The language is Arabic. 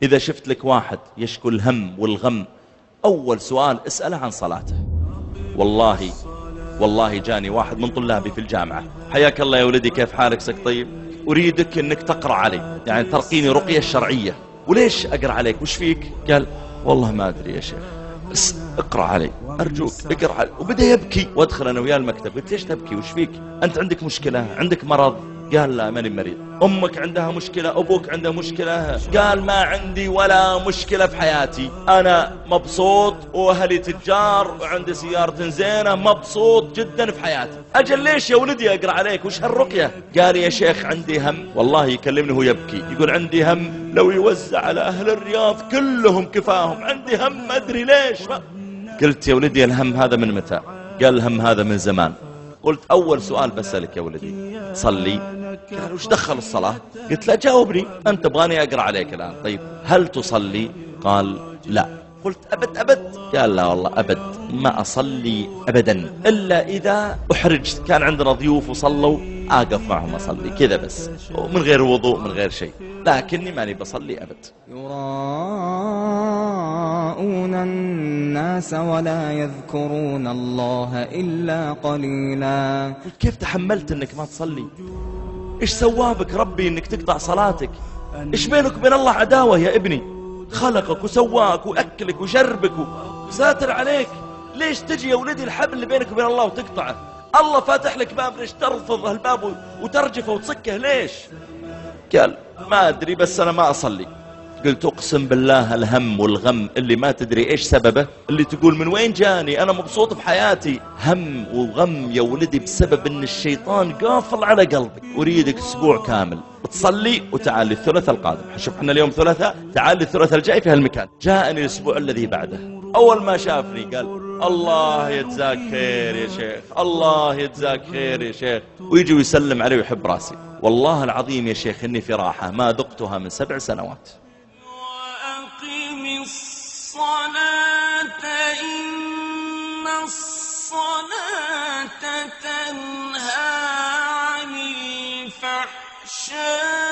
إذا شفت لك واحد يشكو الهم والغم، أول سؤال اسأله عن صلاته. والله جاني واحد من طلابي في الجامعة، حياك الله يا ولدي كيف حالك سك طيب، أريدك أنك تقرأ علي، يعني ترقيني رقية الشرعية. وليش أقرأ عليك وش فيك؟ قال والله ما أدري يا شيخ بس اقرأ علي أرجوك اقرأ علي. وبدأ يبكي وادخل أنا وياه المكتب، قلت ليش تبكي وش فيك؟ أنت عندك مشكلة عندك مرض؟ قال لا ماني مريض. أمك عندها مشكلة؟ أبوك عنده مشكلة؟ قال ما عندي ولا مشكلة في حياتي، أنا مبسوط وأهلي تجار وعندي سيارة زينة، مبسوط جدا في حياتي. أجل ليش يا ولدي أقرأ عليك وش هالرقية؟ قال يا شيخ عندي هم، والله يكلمني هو يبكي يقول عندي هم لو يوزع على أهل الرياض كلهم كفاهم، عندي هم ما أدري ليش. قلت يا ولدي الهم هذا من متى؟ قال الهم هذا من زمان. قلت أول سؤال بسألك يا ولدي تصلي؟ قال وش دخل الصلاة؟ قلت لا جاوبني أنت تبغاني أقرأ عليك الآن. طيب هل تصلي؟ قال لا. قلت أبد؟ قال لا والله أبد ما أصلي أبدا إلا إذا أحرجت، كان عندنا ضيوف وصلوا أقف معهم أصلي كذا بس، من غير وضوء من غير شيء، لكني ماني بصلي أبد. يراءون الناس ولا يذكرون الله إلا قليلا. قلت كيف تحملت أنك ما تصلي؟ إيش سوابك ربي أنك تقطع صلاتك؟ إيش بينك وبين الله عداوة يا ابني؟ خلقك وسواك وأكلك وشربك وساتر عليك، ليش تجي يا ولدي الحبل اللي بينك وبين الله وتقطعه؟ الله فاتح لك باب، ليش ترفض هالباب وترجفه وتسكه ليش؟ قال ما أدري بس أنا ما أصلي. قلت أقسم بالله الهم والغم اللي ما تدري إيش سببه، اللي تقول من وين جاني أنا مبسوط بحياتي، هم وغم يا ولدي بسبب أن الشيطان قافل على قلبك. أريدك أسبوع كامل تصلي وتعالي الثلاثاء القادم، شوف احنا اليوم ثلاثاء، تعالي الثلاثاء الجاي في هالمكان. جاءني الأسبوع الذي بعده، أول ما شافني قال الله يجزاك خير يا شيخ، الله يجزاك خير يا شيخ، ويجي ويسلم علي ويحب راسي. والله العظيم يا شيخ إني في راحة ما ذقتها من 7 سنوات. وأقم الصلاة إن الصلاة تنهى عن الفحشاء